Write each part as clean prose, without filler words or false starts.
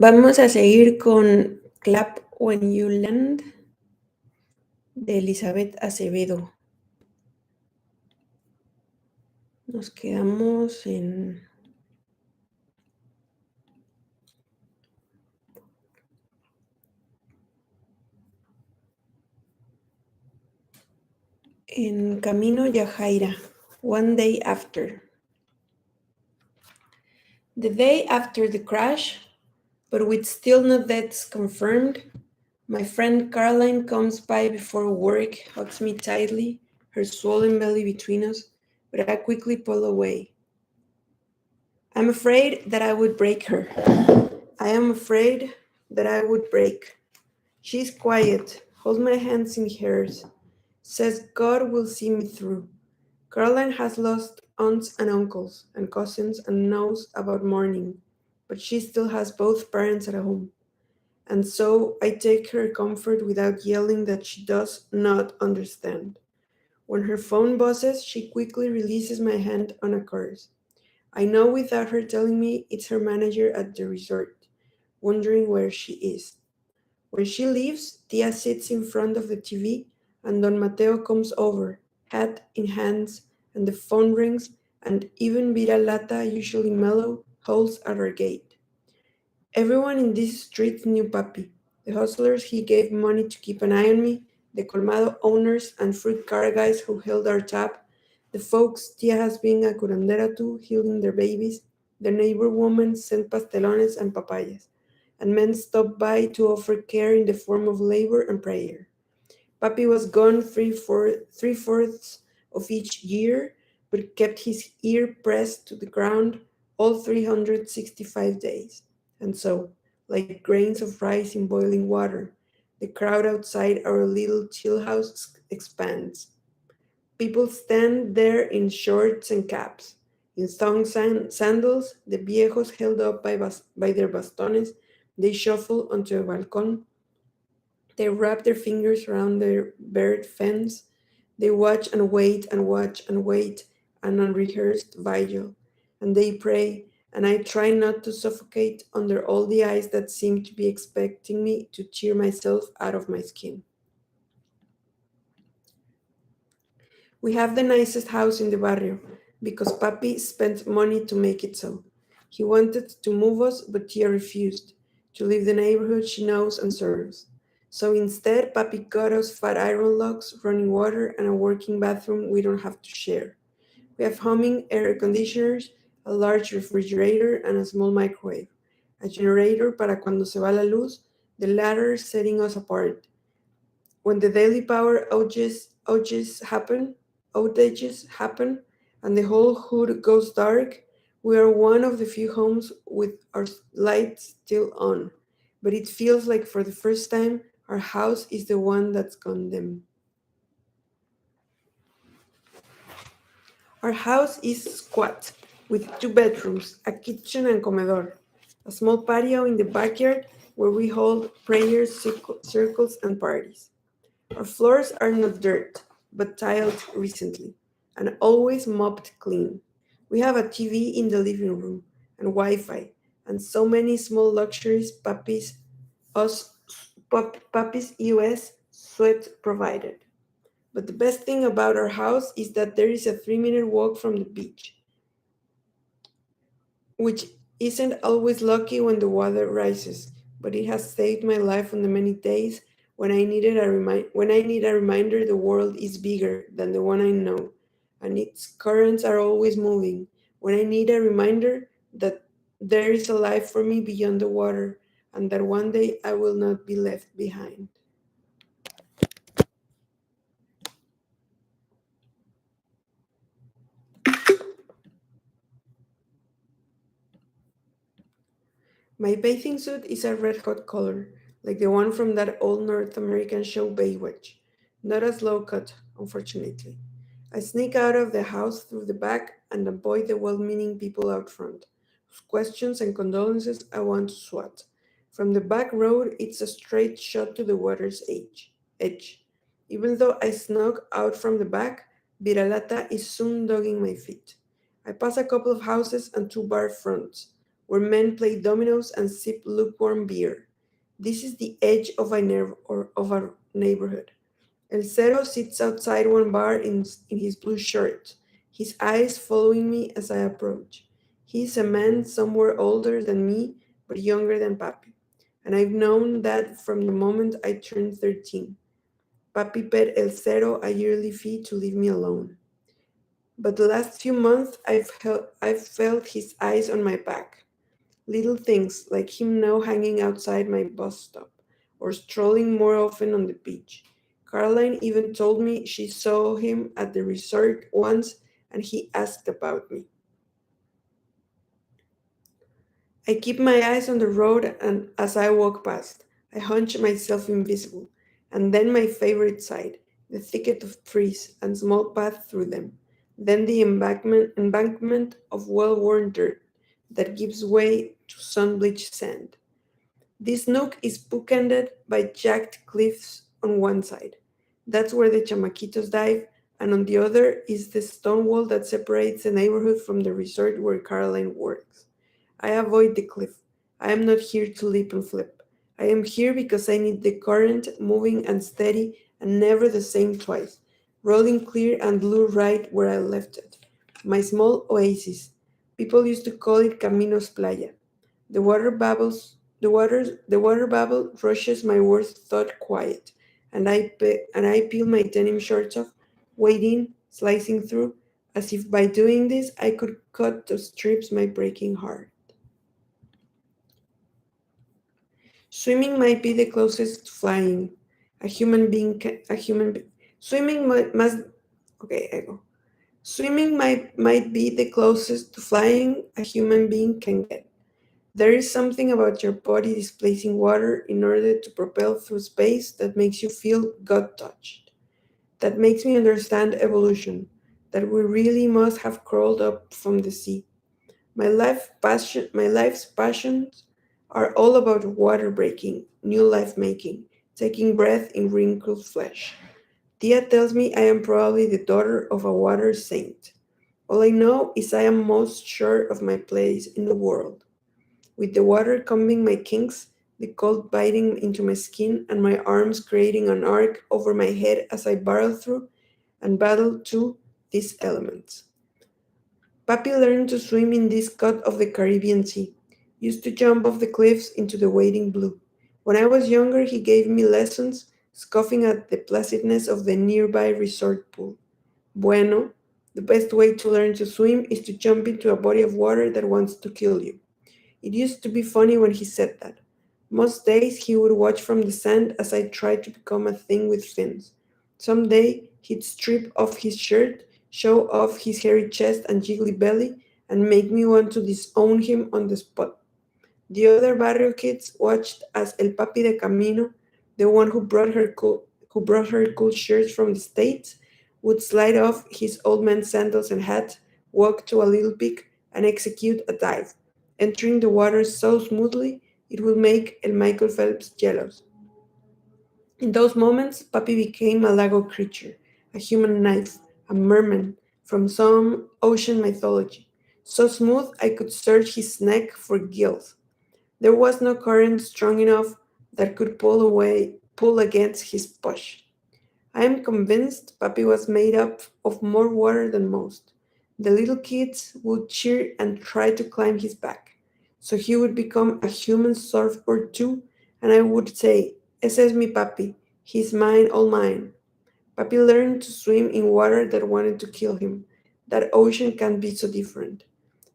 Vamos a seguir con Clap When You Land de Elizabeth Acevedo. Nos quedamos en Camino Yajaira, One Day After. The day after the crash, but with still no deaths confirmed, my friend Caroline comes by before work, hugs me tightly, her swollen belly between us, but I quickly pull away. I'm afraid that I would break her. I am afraid that I would break. She's quiet, holds my hands in hers, says God will see me through. Caroline has lost aunts and uncles and cousins and knows about mourning, but she still has both parents at home. And so I take her comfort without yelling that she does not understand. When her phone buzzes, she quickly releases my hand on a curse. I know without her telling me it's her manager at the resort, wondering where she is. When she leaves, Tia sits in front of the TV and Don Mateo comes over, hat in hands, and the phone rings, and even Vira Lata, usually mellow, holds at our gate. Everyone in this street knew Papi. The hustlers he gave money to keep an eye on me, the colmado owners and fruit car guys who held our tap, the folks Tia has been a curandera to, healing their babies, the neighbor woman sent pastelones and papayas, and men stopped by to offer care in the form of labor and prayer. Papi was gone three-fourths of each year, but kept his ear pressed to the ground all 365 days. And so, like grains of rice in boiling water, the crowd outside our little chill house expands. People stand there in shorts and caps, in sandals, the viejos held up by their bastones, they shuffle onto a balcón, they wrap their fingers around their barred fence, they watch and wait and watch and wait, an unrehearsed vigil, and they pray, and I try not to suffocate under all the eyes that seem to be expecting me to cheer myself out of my skin. We have the nicest house in the barrio because Papi spent money to make it so. He wanted to move us, but Tia refused to leave the neighborhood she knows and serves. So instead, Papi got us fat iron logs, running water, and a working bathroom we don't have to share. We have humming air conditioners, a large refrigerator, and a small microwave. A generator para cuando se va la luz, the latter setting us apart. When the daily power outages happen, and the whole hood goes dark, we are one of the few homes with our lights still on. But it feels like for the first time, our house is the one that's gone dim. Our house is squat, with 2 bedrooms, a kitchen and comedor, a small patio in the backyard where we hold prayers, circles, and parties. Our floors are not dirt, but tiled recently, and always mopped clean. We have a TV in the living room, and Wi-Fi, and so many small luxuries us, Papi's US sweat provided. But the best thing about our house is that there is a 3-minute walk from the beach, which isn't always lucky when the water rises, but it has saved my life on the many days when when I need a reminder the world is bigger than the one I know, and its currents are always moving. When I need a reminder that there is a life for me beyond the water, and that one day I will not be left behind. My bathing suit is a red hot color, like the one from that old North American show Baywatch. Not a slow cut, unfortunately. I sneak out of the house through the back and avoid the well meaning people out front, whose questions and condolences I want to swat. From the back road, it's a straight shot to the water's edge. Even though I snuck out from the back, Viralata is soon dogging my feet. I pass a couple of houses and 2 bar fronts. where men play dominoes and sip lukewarm beer. This is the edge of of our neighborhood. El Cero sits outside one bar in his blue shirt, his eyes following me as I approach. He is a man somewhere older than me, but younger than Papi, and I've known that from the moment I turned 13. Papi paid El Cero a yearly fee to leave me alone. But the last few months, I've felt his eyes on my back. Little things like him now hanging outside my bus stop or strolling more often on the beach. Caroline even told me she saw him at the resort once and he asked about me. I keep my eyes on the road and as I walk past, I hunch myself invisible. And then my favorite side, the thicket of trees and small path through them. Then the embankment of well-worn dirt that gives way to sun-bleached sand. This nook is bookended by jagged cliffs on one side. That's where the chamaquitos dive, and on the other is the stone wall that separates the neighborhood from the resort where Caroline works. I avoid the cliff. I am not here to leap and flip. I am here because I need the current moving and steady and never the same twice, rolling clear and blue right where I left it. My small oasis. People used to call it Caminos Playa. The water bubble rushes my worst thought quiet, and I peel my denim shorts off, wading, slicing through, as if by doing this I could cut to strips my breaking heart. Swimming might be the closest to flying. A human being, a human. Swimming must. Okay, I go. Swimming might be the closest to flying a human being can get. There is something about your body displacing water in order to propel through space that makes you feel God touched. That makes me understand evolution, that we really must have crawled up from the sea. My life's passions are all about water breaking, new life making, taking breath in wrinkled flesh. Tia tells me I am probably the daughter of a water saint. All I know is I am most sure of my place in the world. With the water combing my kinks, the cold biting into my skin, and my arms creating an arc over my head as I barrel through and battle to these elements. Papi learned to swim in this cut of the Caribbean Sea, used to jump off the cliffs into the waiting blue. When I was younger, he gave me lessons, scoffing at the placidness of the nearby resort pool. Bueno, the best way to learn to swim is to jump into a body of water that wants to kill you. It used to be funny when he said that. Most days he would watch from the sand as I tried to become a thing with fins. Some day he'd strip off his shirt, show off his hairy chest and jiggly belly, and make me want to disown him on the spot. The other barrio kids watched as El Papi de Camino, the one who brought her cool shirts from the States, would slide off his old man's sandals and hat, walk to a little peak, and execute a dive, entering the water so smoothly it would make El Michael Phelps jealous. In those moments, Papi became a Lago creature, a human knife, a merman from some ocean mythology, so smooth I could search his neck for gills. There was no current strong enough that could pull against his push. I am convinced Papi was made up of more water than most. The little kids would cheer and try to climb his back. So he would become a human surfboard too, and I would say, Ese es mi papi. He's mine, all mine. Papi learned to swim in water that wanted to kill him. That ocean can't be so different.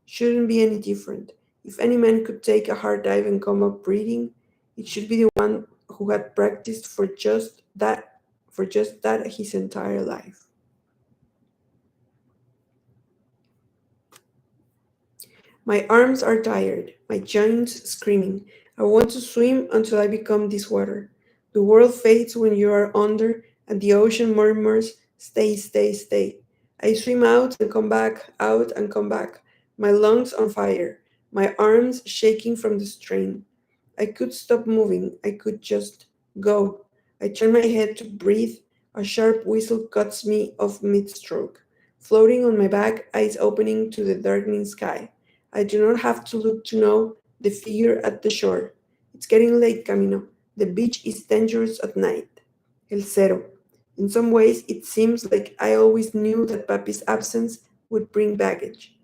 Shouldn't be any different. If any man could take a hard dive and come up breathing, it should be the one who had practiced for just that his entire life. My arms are tired, my joints screaming. I want to swim until I become this water. The world fades when you are under, and the ocean murmurs, Stay, stay, stay. I swim out and come back, my lungs on fire, my arms shaking from the strain. I could stop moving, I could just go. I turn my head to breathe. A sharp whistle cuts me off mid stroke. Floating on my back, eyes opening to the darkening sky. I do not have to look to know the figure at the shore. It's getting late, Camino. The beach is dangerous at night. El Cero. In some ways, it seems like I always knew that Papi's absence would bring baggage.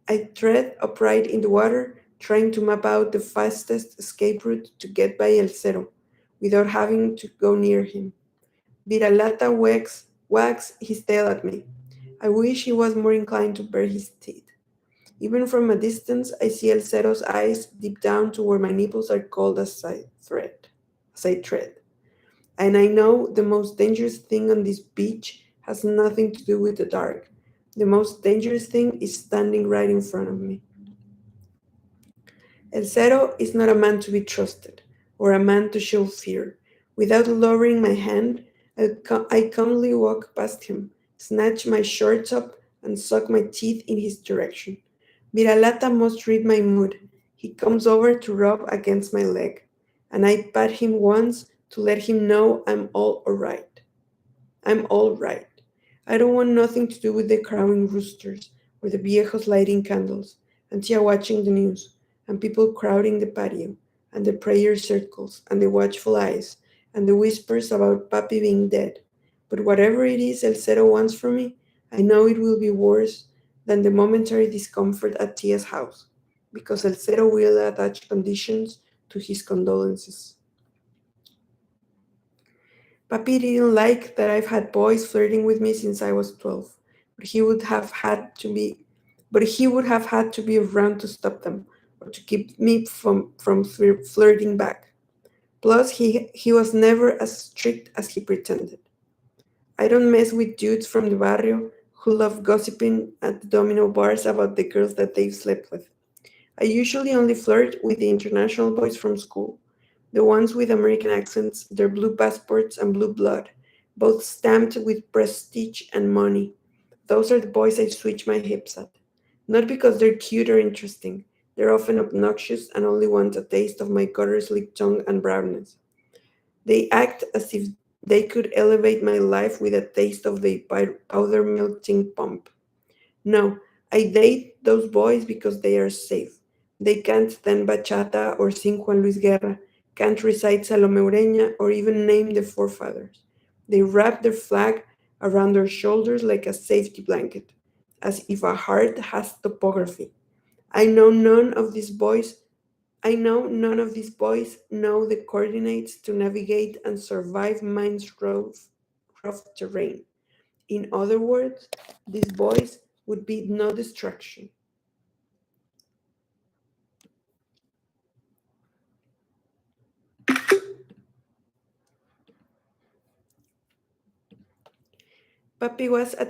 I tread upright in the water, trying to map out the fastest escape route to get by El Cero, without having to go near him. Viralata wags his tail at me. I wish he was more inclined to bare his teeth. Even from a distance, I see El Cero's eyes deep down to where my nipples are cold as I tread. And I know the most dangerous thing on this beach has nothing to do with the dark. The most dangerous thing is standing right in front of me. El Cero is not a man to be trusted, or a man to show fear. Without lowering my hand, I calmly walk past him, snatch my shorts up, and suck my teeth in his direction. Viralata must read my mood. He comes over to rub against my leg, and I pat him once to let him know I'm all alright. I'm all right. I don't want nothing to do with the crowing roosters, or the viejos lighting candles, and Tia watching the news, and people crowding the patio, and the prayer circles, and the watchful eyes, and the whispers about Papi being dead. But whatever it is El Cero wants from me, I know it will be worse than the momentary discomfort at Tia's house, because El Cero will attach conditions to his condolences. Papi didn't like that I've had boys flirting with me since I was 12, but he would have had to be but he would have had to be around to stop them or to keep me from flirting back. Plus, he was never as strict as he pretended. I don't mess with dudes from the barrio who love gossiping at the domino bars about the girls that they've slept with. I usually only flirt with the international boys from school, the ones with American accents, their blue passports, and blue blood, both stamped with prestige and money. Those are the boys I switch my hips at. Not because they're cute or interesting, they're often obnoxious and only want a taste of my gutter slick tongue and brownness. They act as if they could elevate my life with a taste of the powder milk tin pump. No, I date those boys because they are safe. They can't stand bachata or sing Juan Luis Guerra, can't recite Salome Ureña or even name the forefathers. They wrap their flag around their shoulders like a safety blanket, as if a heart has topography. I know none of these boys. I know none of these boys know the coordinates to navigate and survive mine's rough terrain. In other words, these boys would be no distraction. Papi was a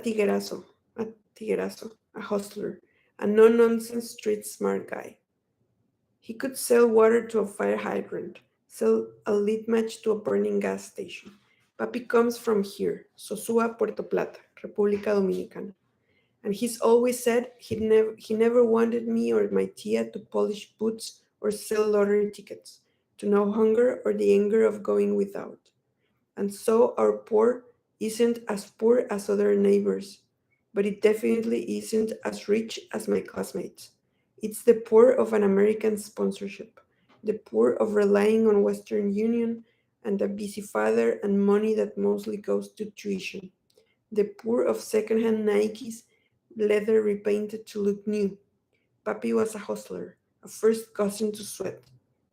hustler, a no-nonsense street smart guy. He could sell water to a fire hydrant, sell a lit match to a burning gas station. Papi comes from here, Sosúa, Puerto Plata, República Dominicana. And he's always said he never wanted me or my tia to polish boots or sell lottery tickets, to know hunger or the anger of going without. And so our poor isn't as poor as other neighbors, but it definitely isn't as rich as my classmates. It's the poor of an American sponsorship, the poor of relying on Western Union and a busy father and money that mostly goes to tuition, the poor of secondhand Nikes, leather repainted to look new. Papi was a hustler, a first cousin to sweat,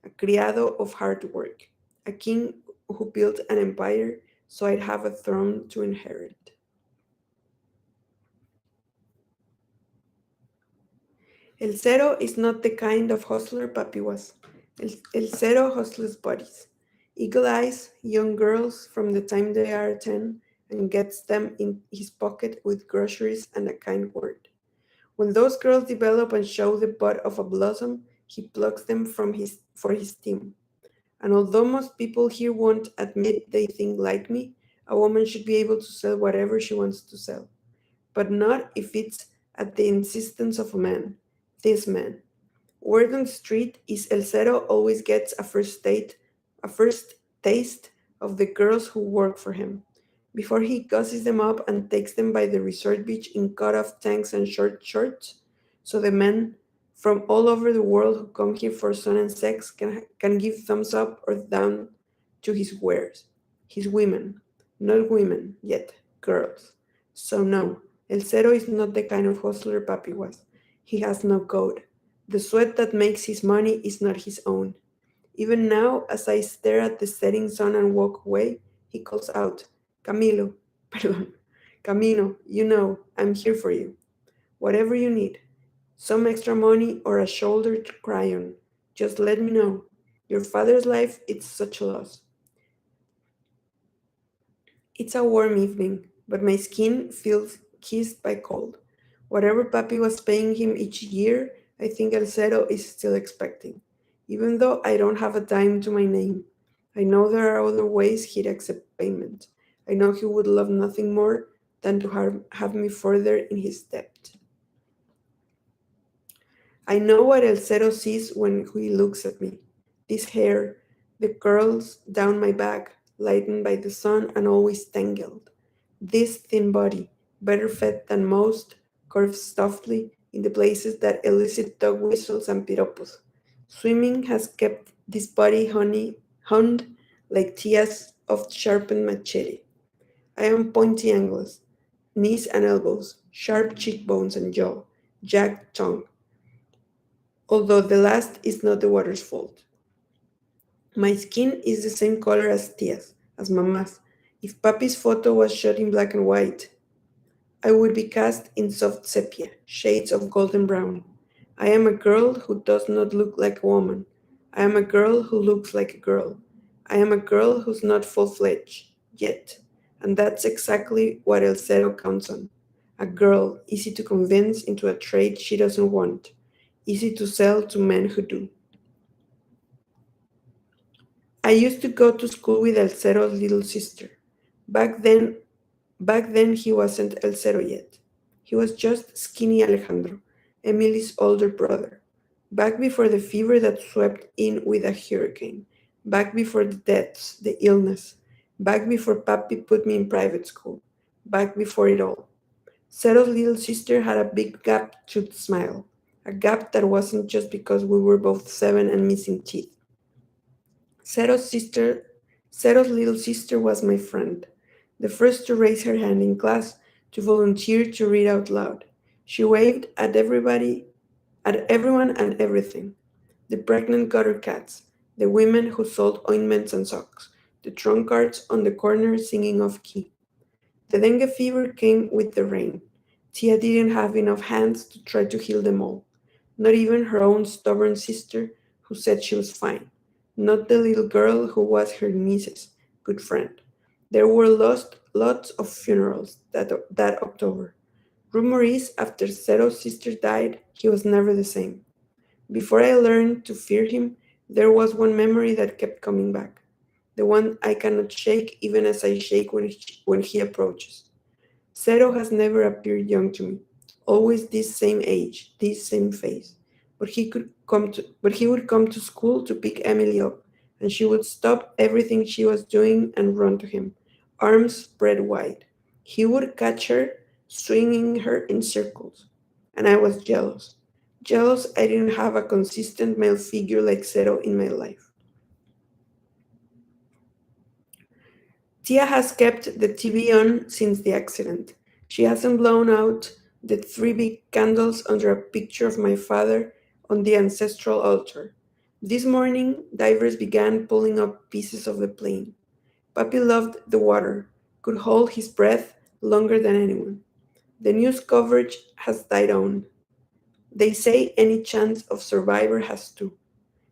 a criado of hard work, a king who built an empire so I'd have a throne to inherit. El Cero is not the kind of hustler Papi was. El Cero hustles bodies, eagle eyes, young girls from the time they are 10 and gets them in his pocket with groceries and a kind word. When those girls develop and show the bud of a blossom, he plucks them for his team. And although most people here won't admit they think like me, a woman should be able to sell whatever she wants to sell, but not if it's at the insistence of a man. This man. Word on the street is El Cero always gets a first taste of the girls who work for him, before he gusses them up and takes them by the resort beach in cut-off tanks and short shorts. So the men from all over the world who come here for sun and sex can give thumbs up or down to his wares. His women. Not women yet, girls. So no, El Cero is not the kind of hustler Papi was. He has no code. The sweat that makes his money is not his own. Even now, as I stare at the setting sun and walk away, he calls out, Camilo, perdón, Camino, you know, I'm here for you. Whatever you need. Some extra money or a shoulder to cry on. Just let me know. Your father's life, it's such a loss. It's a warm evening, but my skin feels kissed by cold. Whatever Papi was paying him each year, I think El Cero is still expecting. Even though I don't have a dime to my name, I know there are other ways he'd accept payment. I know he would love nothing more than to have me further in his debt. I know what El Cero sees when he looks at me. This hair, the curls down my back, lightened by the sun and always tangled. This thin body, better fed than most, curves softly in the places that elicit dog whistles and piropos. Swimming has kept this body honed like tias of sharpened machete. I am pointy angles, knees and elbows, sharp cheekbones and jaw, jagged tongue, although the last is not the water's fault. My skin is the same color as Tia's, as Mama's. If Papi's photo was shot in black and white, I would be cast in soft sepia, shades of golden brown. I am a girl who does not look like a woman. I am a girl who looks like a girl. I am a girl who's not full-fledged yet. And that's exactly what El Cero counts on. A girl easy to convince into a trade she doesn't want, easy to sell to men who do. I used to go to school with El Cero's little sister. Back then, back then he wasn't El Cero yet. He was just skinny Alejandro, Emily's older brother. Back before the fever that swept in with a hurricane. Back before the deaths, the illness. Back before Papi put me in private school. Back before it all. Cero's little sister had a big gap-toothed smile. A gap that wasn't just because we were both 7 and missing teeth. Cero's sister, Cero's little sister was my friend, the first to raise her hand in class, to volunteer to read out loud. She waved at everyone and everything. The pregnant gutter cats, the women who sold ointments and socks, the trunk carts on the corner singing off key. The dengue fever came with the rain. Tia didn't have enough hands to try to heal them all. Not even her own stubborn sister, who said she was fine. Not the little girl who was her niece's good friend. There were lots of funerals that October. Rumor is, after Cero's sister died, he was never the same. Before I learned to fear him, there was one memory that kept coming back. The one I cannot shake even as I shake when he approaches. Cero has never appeared young to me. Always this same age, this same face. But he would come to school to pick Emily up, and she would stop everything she was doing and run to him, arms spread wide. He would catch her, swinging her in circles, and I was jealous. Jealous I didn't have a consistent male figure like Cero in my life. Tia has kept the TV on since the accident. She hasn't blown out the 3 big candles under a picture of my father on the ancestral altar. This morning, divers began pulling up pieces of the plane. Papi loved the water, could hold his breath longer than anyone. The news coverage has died on. They say any chance of survivor has two.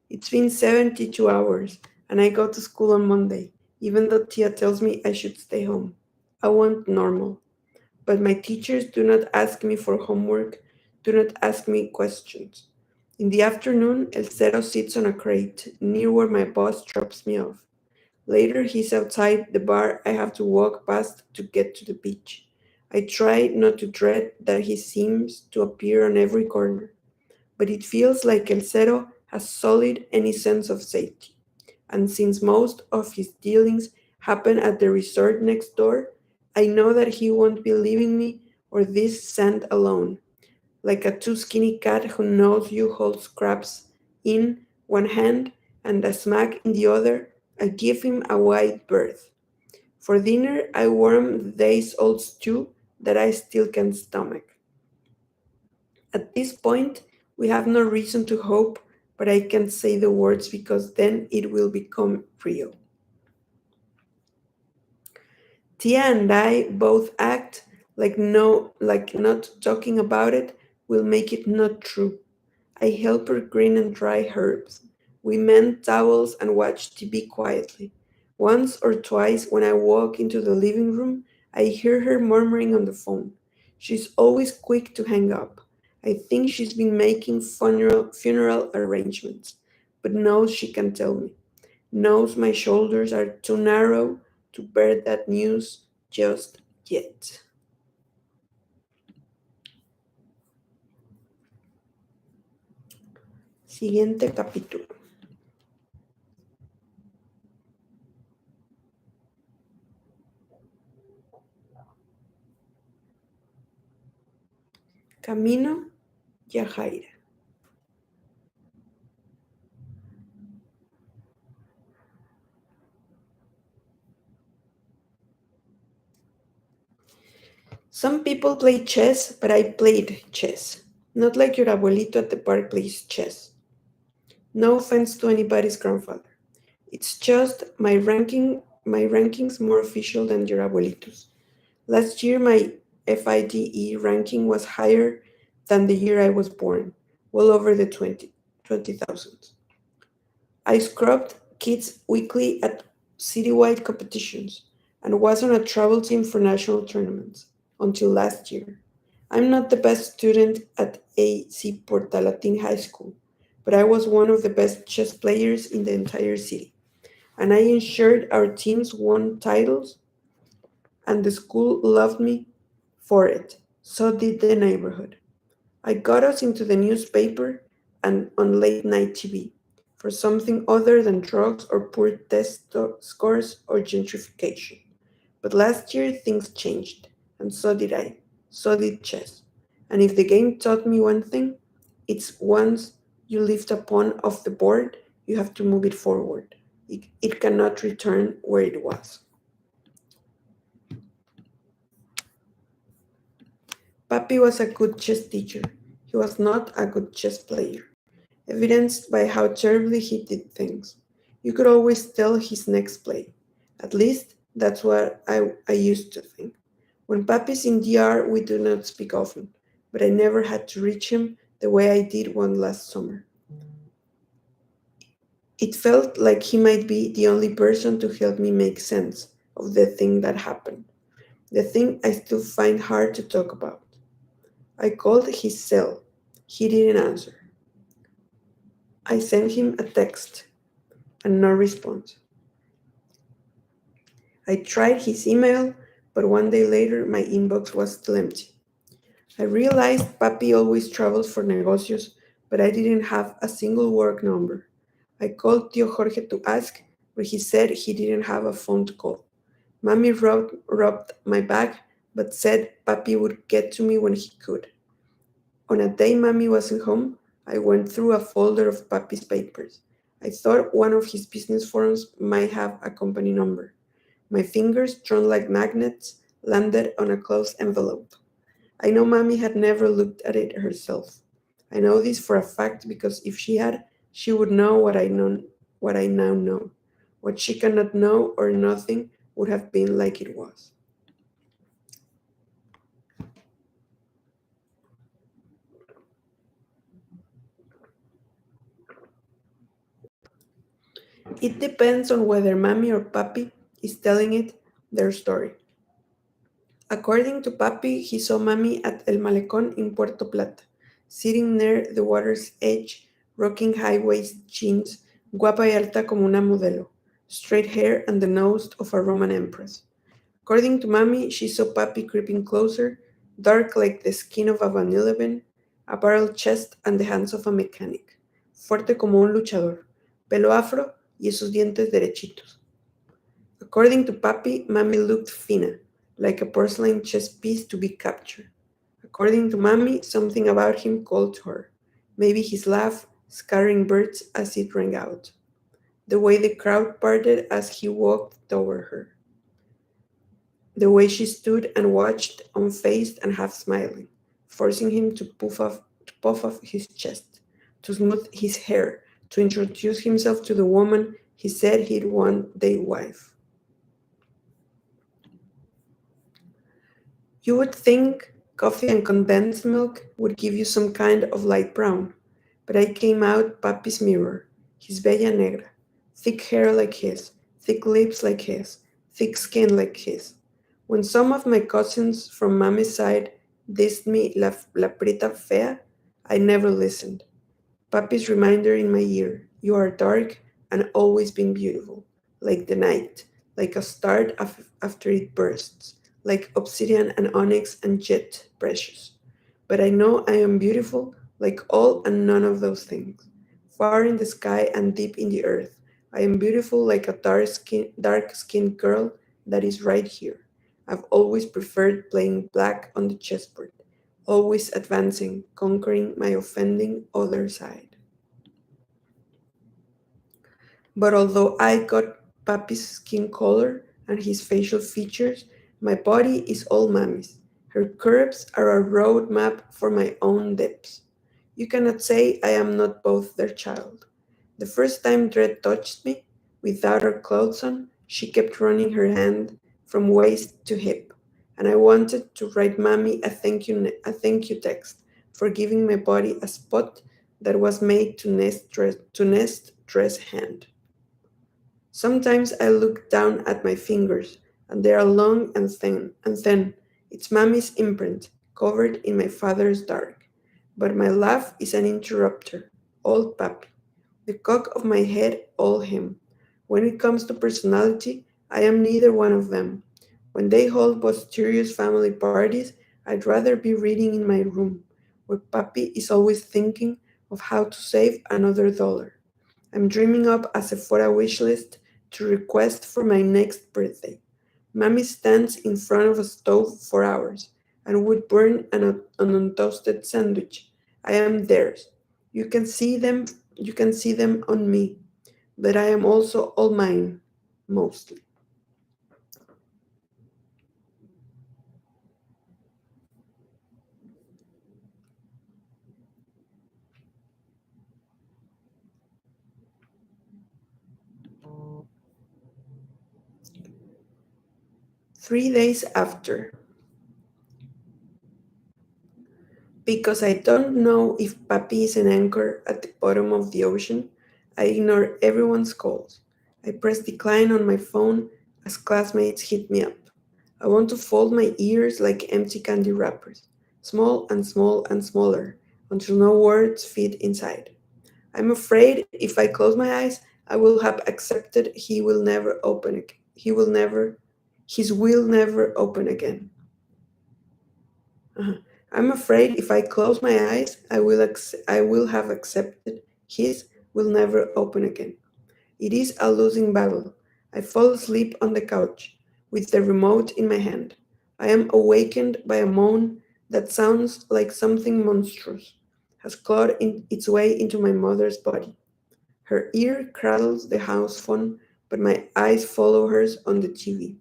It's been 72 hours, and I go to school on Monday, even though Tia tells me I should stay home. I want normal. But my teachers do not ask me for homework, do not ask me questions. In the afternoon, El Cero sits on a crate near where my boss drops me off. Later, he's outside the bar I have to walk past to get to the beach. I try not to dread that he seems to appear on every corner, but it feels like El Cero has solid any sense of safety. And since most of his dealings happen at the resort next door, I know that he won't be leaving me or this sand alone. like a too skinny cat who knows you hold scraps in one hand and a smack in the other. I give him a wide berth. For dinner, I warm the days old stew that I still can stomach. At this point, we have no reason to hope, but I can't say the words because then it will become real. Tia and I both act like not talking about it will make it not true. I help her green and dry herbs. We mend towels and watch TV quietly. Once or twice, when I walk into the living room, I hear her murmuring on the phone. She's always quick to hang up. I think she's been making funeral arrangements, but knows she can tell me. Knows my shoulders are too narrow to bear that news just yet. Siguiente capítulo. Camino Yajaira. Some people play chess, but I played chess. Not like your abuelito at the park plays chess. No offense to anybody's grandfather. It's just my ranking's more official than your abuelito's. Last year my FIDE ranking was higher than the year I was born, well over the 20,000. I scrubbed kids weekly at citywide competitions and was on a travel team for national tournaments until last year. I'm not the best student at AC Portalatin High School, but I was one of the best chess players in the entire city, and I ensured our teams won titles, and the school loved me for it. So did the neighborhood. I got us into the newspaper and on late night TV for something other than drugs or poor scores or gentrification. But last year things changed, and so did I. So did chess. And if the game taught me one thing, it's once you lift a pawn off the board, you have to move it forward. It cannot return where it was. Papi was a good chess teacher. He was not a good chess player, evidenced by how terribly he did things. You could always tell his next play. At least that's what I used to think. When Papi's in DR, we do not speak often, but I never had to reach him the way I did one last summer. It felt like he might be the only person to help me make sense of the thing that happened, the thing I still find hard to talk about. I called his cell. He didn't answer. I sent him a text and no response. I tried his email, but one day later my inbox was still empty. I realized Papi always travels for negocios, but I didn't have a single work number. I called Tio Jorge to ask, but he said he didn't have a phone to call. Mami rubbed my back, but said Papi would get to me when he could. On a day Mami wasn't home, I went through a folder of Papi's papers. I thought one of his business forms might have a company number. My fingers, drawn like magnets, landed on a closed envelope. I know Mami had never looked at it herself. I know this for a fact because if she had, she would know what I now know. What she cannot know or nothing would have been like it was. It depends on whether Mami or Papi is telling it their story. According to Papi, he saw Mami at El Malecón in Puerto Plata, sitting near the water's edge, rocking high-waist jeans, guapa y alta como una modelo, straight hair and the nose of a Roman empress. According to Mami, she saw Papi creeping closer, dark like the skin of a vanilla bean, a barrel chest and the hands of a mechanic, fuerte como un luchador, pelo afro y esos dientes derechitos. According to Papi, Mami looked fina, like a porcelain chess piece to be captured. According to Mommy, something about him called to her. Maybe his laugh, scattering birds as it rang out. The way the crowd parted as he walked toward her. The way she stood and watched, unfazed and half smiling, forcing him to puff off his chest, to smooth his hair, to introduce himself to the woman he said he'd one day wife. You would think coffee and condensed milk would give you some kind of light brown, but I came out Papi's mirror, his bella negra, thick hair like his, thick lips like his, thick skin like his. When some of my cousins from Mommy's side dissed me la preta fea, I never listened. Papi's reminder in my ear, you are dark and always been beautiful, like the night, like a star after it bursts, like obsidian and onyx and jet precious. But I know I am beautiful, like all and none of those things. Far in the sky and deep in the earth, I am beautiful like a dark skinned girl that is right here. I've always preferred playing black on the chessboard, always advancing, conquering my offending other side. But although I got Papi's skin color and his facial features, my body is all Mommy's. Her curves are a road map for my own depths. You cannot say I am not both their child. The first time Dred touched me, without her clothes on, she kept running her hand from waist to hip, and I wanted to write Mommy a thank you text for giving my body a spot that was made to nest dress hand. Sometimes I look down at my fingers, and they are long and thin. It's Mommy's imprint, covered in my father's dark. But my laugh is an interrupter, old Papi. The cock of my head, all him. When it comes to personality, I am neither one of them. When they hold boisterous family parties, I'd rather be reading in my room, where Papi is always thinking of how to save another dollar. I'm dreaming up a Sephora wish list to request for my next birthday. Mommy stands in front of a stove for hours and would burn an untoasted sandwich. I am theirs. You can see them you can see them on me, but I am also all mine, mostly. 3 days after. Because I don't know if Papi is an anchor at the bottom of the ocean, I ignore everyone's calls. I press decline on my phone as classmates hit me up. I want to fold my ears like empty candy wrappers, small and small and smaller, until no words fit inside. I'm afraid if I close my eyes, I will have accepted he will never, his will never open again. Uh-huh. I'm afraid if I close my eyes, I will have accepted his will never open again. It is a losing battle. I fall asleep on the couch with the remote in my hand. I am awakened by a moan that sounds like something monstrous has clawed its way into my mother's body. Her ear cradles the house phone, but my eyes follow hers on the TV.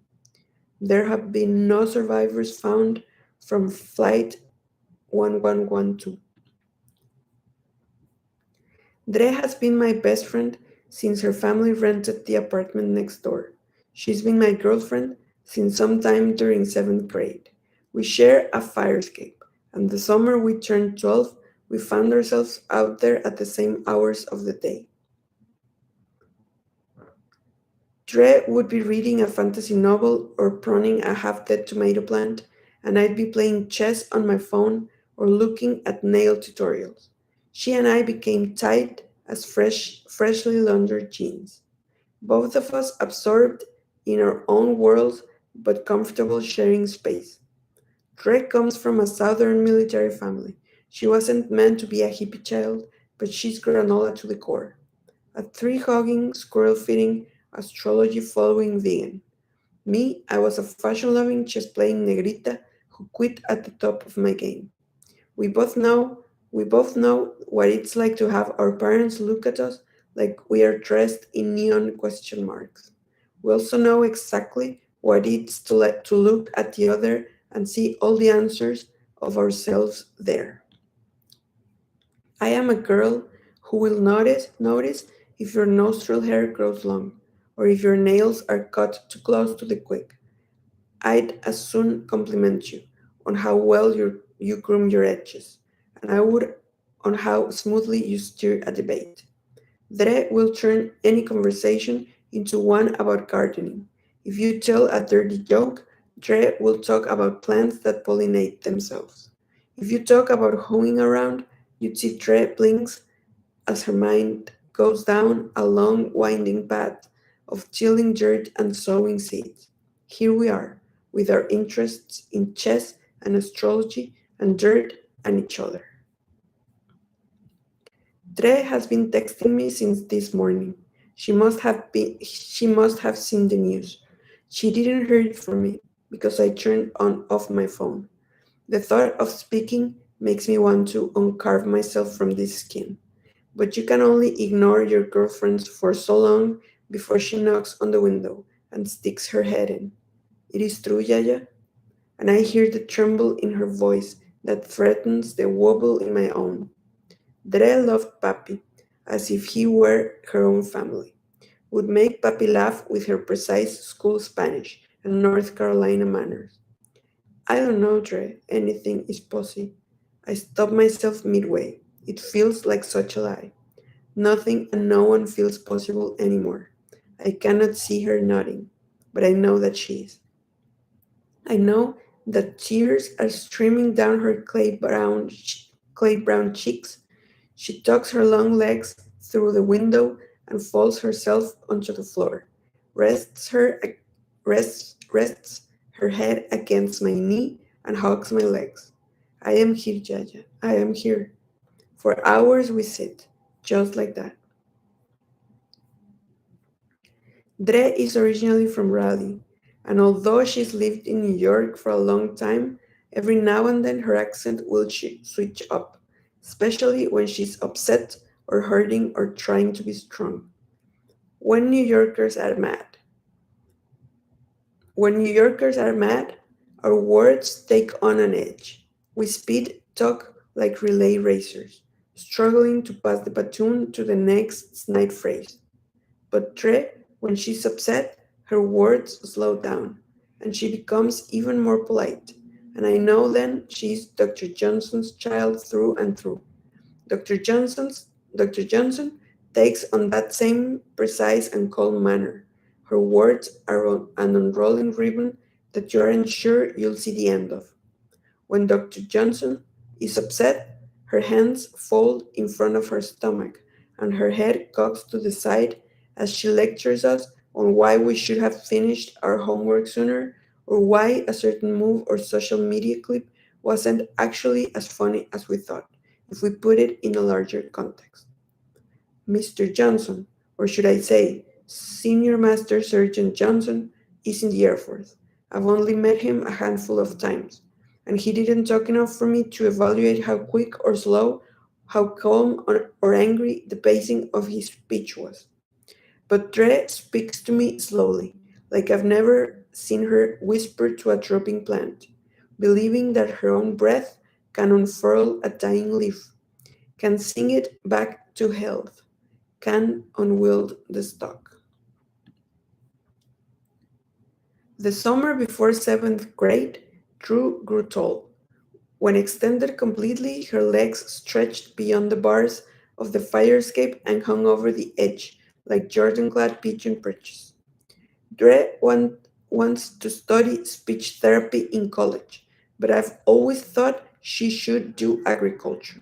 There have been no survivors found from Flight 1112. Dre has been my best friend since her family rented the apartment next door. She's been my girlfriend since sometime during seventh grade. We share a fire escape, and the summer we turned 12, we found ourselves out there at the same hours of the day. Dre would be reading a fantasy novel or pruning a half dead tomato plant, and I'd be playing chess on my phone or looking at nail tutorials. She and I became tight as freshly laundered jeans. Both of us absorbed in our own worlds but comfortable sharing space. Dre comes from a southern military family. She wasn't meant to be a hippie child, but she's granola to the core. A tree hugging, squirrel feeding, astrology following vegan. Me, I was a fashion loving, chess playing negrita who quit at the top of my game. We both know we both know what it's like to have our parents look at us like we are dressed in neon question marks. We also know exactly what it's to look at the other and see all the answers of ourselves there. I am a girl who will notice if your nostril hair grows long or if your nails are cut too close to the quick. I'd as soon compliment you on how well you groom your edges, and I would on how smoothly you steer a debate. Dre will turn any conversation into one about gardening. If you tell a dirty joke, Dre will talk about plants that pollinate themselves. If you talk about hoeing around, you'd see Dre blinks as her mind goes down a long, winding path of tilling dirt and sowing seeds. Here we are, with our interests in chess and astrology and dirt and each other. Dre has been texting me since this morning. She must have seen the news. She didn't hear it from me because I turned on off my phone. The thought of speaking makes me want to uncarve myself from this skin. But you can only ignore your girlfriend for so long before she knocks on the window and sticks her head in. It is true, Yaya? And I hear the tremble in her voice that threatens the wobble in my own. Dre loved Papi as if he were her own family. Would make Papi laugh with her precise school Spanish and North Carolina manners. I don't know, Dre. Anything is possible. I stop myself midway. It feels like such a lie. Nothing and no one feels possible anymore. I cannot see her nodding, but I know that she is. I know that tears are streaming down her clay brown cheeks. She tucks her long legs through the window and falls herself onto the floor. Rests her rests her head against my knee and hugs my legs. I am here, Jaja. I am here. For hours we sit, just like that. Dre is originally from Raleigh, and although she's lived in New York for a long time, every now and then her accent will switch up, especially when she's upset or hurting or trying to be strong. When New Yorkers are mad. When New Yorkers are mad, our words take on an edge. We speed talk like relay racers, struggling to pass the baton to the next snide phrase. But Tre, when she's upset, her words slow down, and she becomes even more polite. And I know then she's Dr. Johnson's child through and through. Dr. Johnson's Dr. Johnson takes on that same precise and calm manner. Her words are on an unrolling ribbon that you aren't sure you'll see the end of. When Dr. Johnson is upset, her hands fold in front of her stomach and her head cocks to the side as she lectures us on why we should have finished our homework sooner or why a certain move or social media clip wasn't actually as funny as we thought, if we put it in a larger context. Mr. Johnson, or should I say, Senior Master Sergeant Johnson, is in the Air Force. I've only met him a handful of times, and he didn't talk enough for me to evaluate how quick or slow, how calm or angry the pacing of his speech was. But Dre speaks to me slowly, like I've never seen her whisper to a drooping plant, believing that her own breath can unfurl a dying leaf, can sing it back to health, can unwield the stalk. The summer before seventh grade, Drew grew tall. When extended completely, her legs stretched beyond the bars of the fire escape and hung over the edge like Jordan clad pigeon perches. Dre wants to study speech therapy in college, but I've always thought she should do agriculture.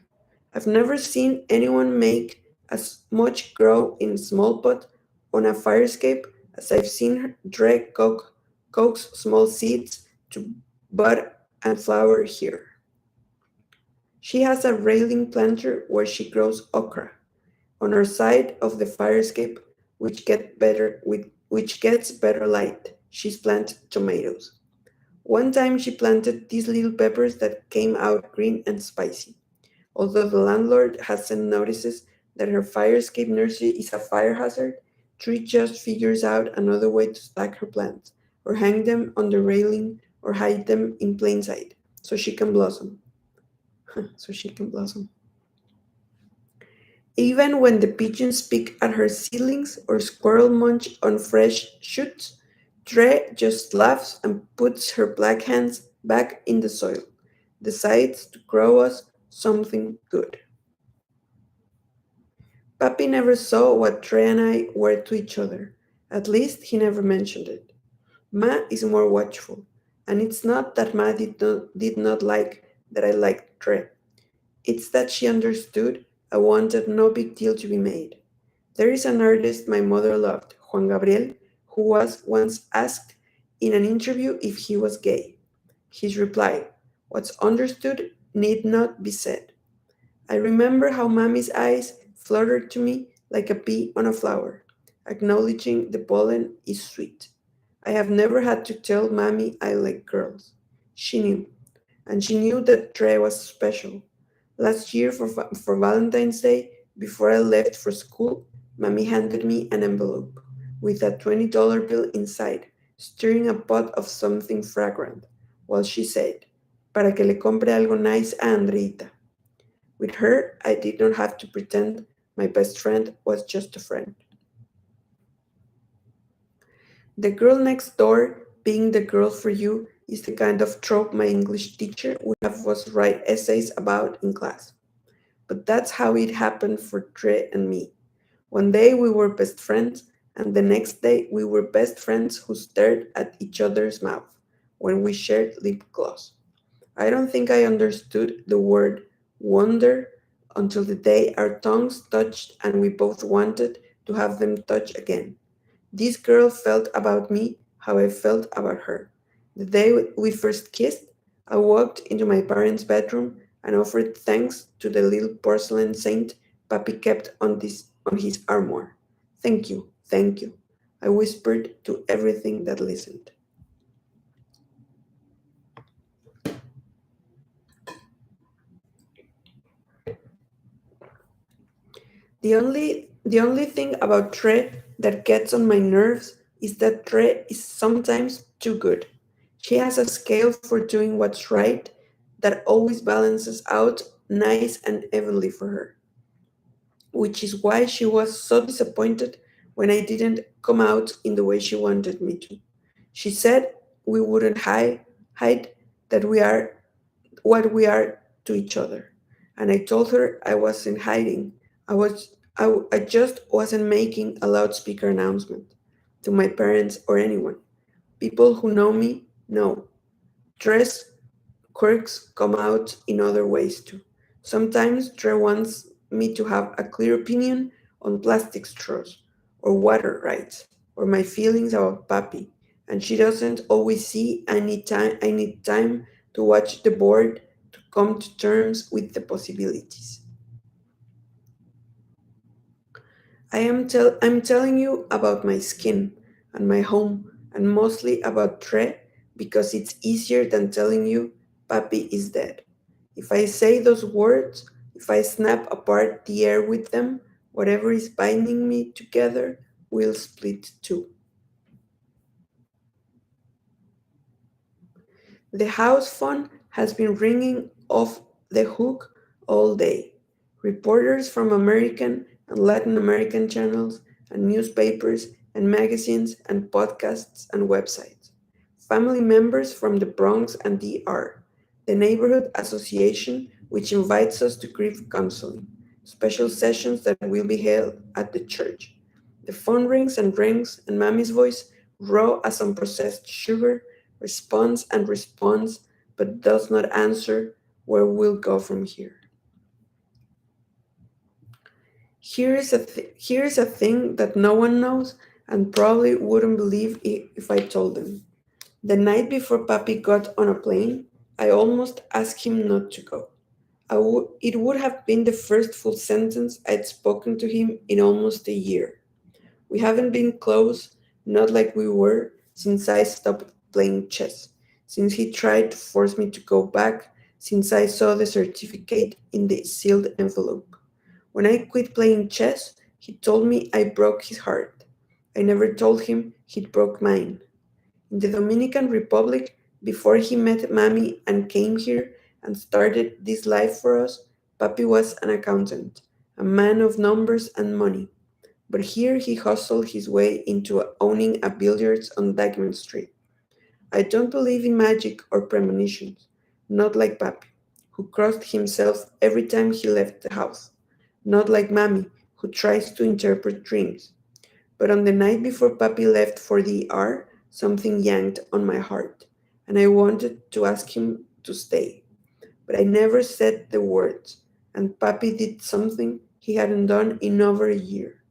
I've never seen anyone make as much grow in a small pot on a fire escape as I've seen Dre coax small seeds to bud and flower here. She has a railing planter where she grows okra on her side of the fire escape, which gets better light. She's planted tomatoes. One time she planted these little peppers that came out green and spicy. Although the landlord has sent notices that her fire escape nursery is a fire hazard, Tree just figures out another way to stack her plants, or hang them on the railing, or hide them in plain sight, so she can blossom. So she can blossom. Even when the pigeons pick at her seedlings or squirrel munch on fresh shoots, Tre just laughs and puts her black hands back in the soil, decides to grow us something good. Papi never saw what Tre and I were to each other. At least he never mentioned it. Ma is more watchful, and it's not that Ma did not like that I liked Tre. It's that she understood I wanted no big deal to be made. There is an artist my mother loved, Juan Gabriel, who was once asked in an interview if he was gay. His reply, "What's understood need not be said." I remember how Mammy's eyes fluttered to me like a pea on a flower, acknowledging the pollen is sweet. I have never had to tell Mammy I like girls. She knew, and she knew that Trey was special. Last year for Valentine's Day, before I left for school, Mammy handed me an envelope with a $20 bill inside, stirring a pot of something fragrant, while she said, "Para que le compre algo nice a Andreita." With her, I did not have to pretend my best friend was just a friend. The girl next door being the girl for you is the kind of trope my English teacher would have us write essays about in class. But that's how it happened for Trey and me. One day we were best friends, and the next day we were best friends who stared at each other's mouth when we shared lip gloss. I don't think I understood the word wonder until the day our tongues touched and we both wanted to have them touch again. This girl felt about me how I felt about her. The day we first kissed, I walked into my parents' bedroom and offered thanks to the little porcelain saint Papi kept on his armor. "Thank you, thank you," I whispered to everything that listened. The only thing about Tre that gets on my nerves is that Tre is sometimes too good. She has a scale for doing what's right that always balances out nice and evenly for her, which is why she was so disappointed when I didn't come out in the way she wanted me to. She said we wouldn't hide that we are what we are to each other. And I told her I wasn't hiding. I just wasn't making a loudspeaker announcement to my parents or anyone. People who know me know. Dress quirks come out in other ways too. Sometimes Dre wants me to have a clear opinion on plastic straws, or water rights, or my feelings about Papi, and she doesn't always see I need time to watch the board to come to terms with the possibilities. I'm telling you about my skin and my home and mostly about Tre because it's easier than telling you Papi is dead. If I say those words, if I snap apart the air with them, whatever is binding me together will split too. The house phone has been ringing off the hook all day. Reporters from American and Latin American channels and newspapers and magazines and podcasts and websites. Family members from the Bronx and DR. The Neighborhood Association, which invites us to grief counseling. Special sessions that will be held at the church. The phone rings, and Mammy's voice, raw as unprocessed sugar, responds and responds, but does not answer where we'll go from here. Here's a thing that no one knows and probably wouldn't believe if I told them. The night before Papi got on a plane, I almost asked him not to go. It would have been the first full sentence I'd spoken to him in almost a year. We haven't been close, not like we were, since I stopped playing chess, since he tried to force me to go back, since I saw the certificate in the sealed envelope. When I quit playing chess, he told me I broke his heart. I never told him he'd broke mine. In the Dominican Republic, before he met Mami and came here and started this life for us, Papi was an accountant, a man of numbers and money. But here he hustled his way into owning a billiards on Diamond Street. I don't believe in magic or premonitions, not like Papi, who crossed himself every time he left the house, not like Mami, who tries to interpret dreams. But on the night before Papi left for the ER, something yanked on my heart, and I wanted to ask him to stay. But I never said the words, and Papi did something he hadn't done in over a year.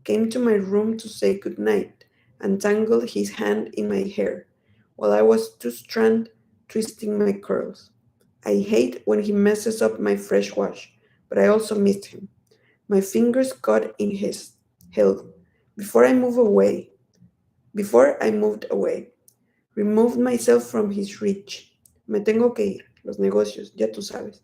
Came to my room to say good night and tangled his hand in my hair, while I was too strand twisting my curls. I hate when he messes up my fresh wash, but I also missed him. My fingers caught in his, held, before I moved away, before I moved away, removed myself from his reach. Me tengo que ir, los negocios, ya tú sabes.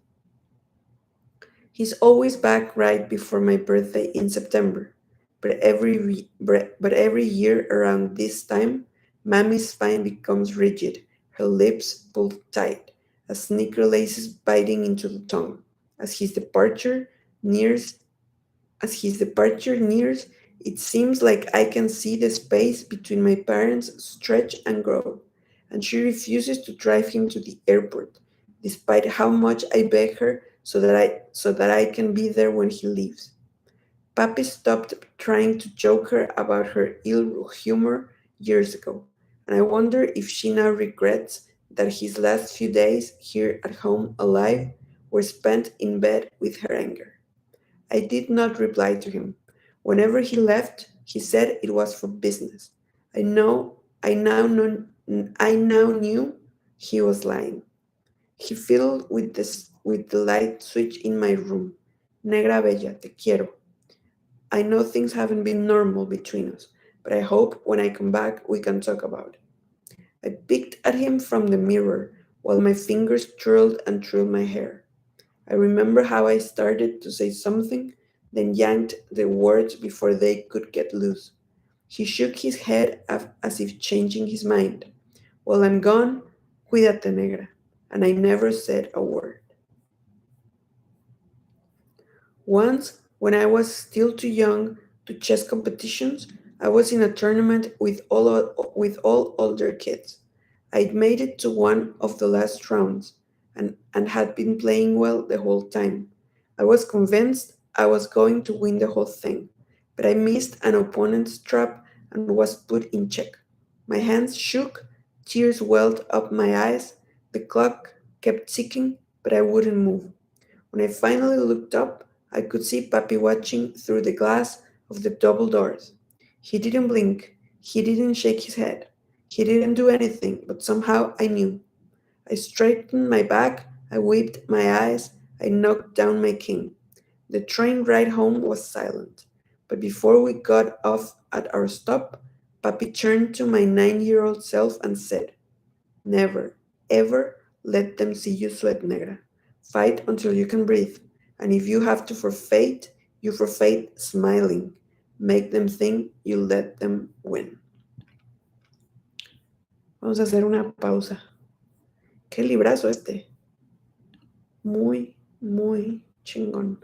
He's always back right before my birthday in September, but every year around this time, Mammy's spine becomes rigid, her lips pulled tight, as sneaker laces biting into the tongue. As his departure nears, as his departure nears, it seems like I can see the space between my parents stretch and grow, and she refuses to drive him to the airport, despite how much I beg her so that I can be there when he leaves. Papi stopped trying to joke her about her ill humor years ago, and I wonder if she now regrets that his last few days here at home alive were spent in bed with her anger. I did not reply to him. Whenever he left, he said it was for business. I know I now knew he was lying. He fiddled with the light switch in my room. Negra bella, te quiero. I know things haven't been normal between us, but I hope when I come back we can talk about it. I peeked at him from the mirror while my fingers twirled and twirled my hair. I remember how I started to say something, then yanked the words before they could get loose. He shook his head as if changing his mind. While I'm gone, cuídate, negra. And I never said a word. Once, when I was still too young to chess competitions, I was in a tournament with all older kids. I'd made it to one of the last rounds and had been playing well the whole time. I was convinced I was going to win the whole thing, but I missed an opponent's trap and was put in check. My hands shook, tears welled up my eyes, the clock kept ticking, but I wouldn't move. When I finally looked up, I could see Papi watching through the glass of the double doors. He didn't blink, he didn't shake his head, he didn't do anything, but somehow I knew. I straightened my back, I wiped my eyes, I knocked down my king. The train ride home was silent, but before we got off at our stop, Papi turned to my 9-year-old self and said, never, ever let them see you sweat, negra. Fight until you can breathe. And if you have to forfeit, you forfeit smiling. Make them think you let them win. Vamos a hacer una pausa. Qué librazo este. Muy, muy chingón.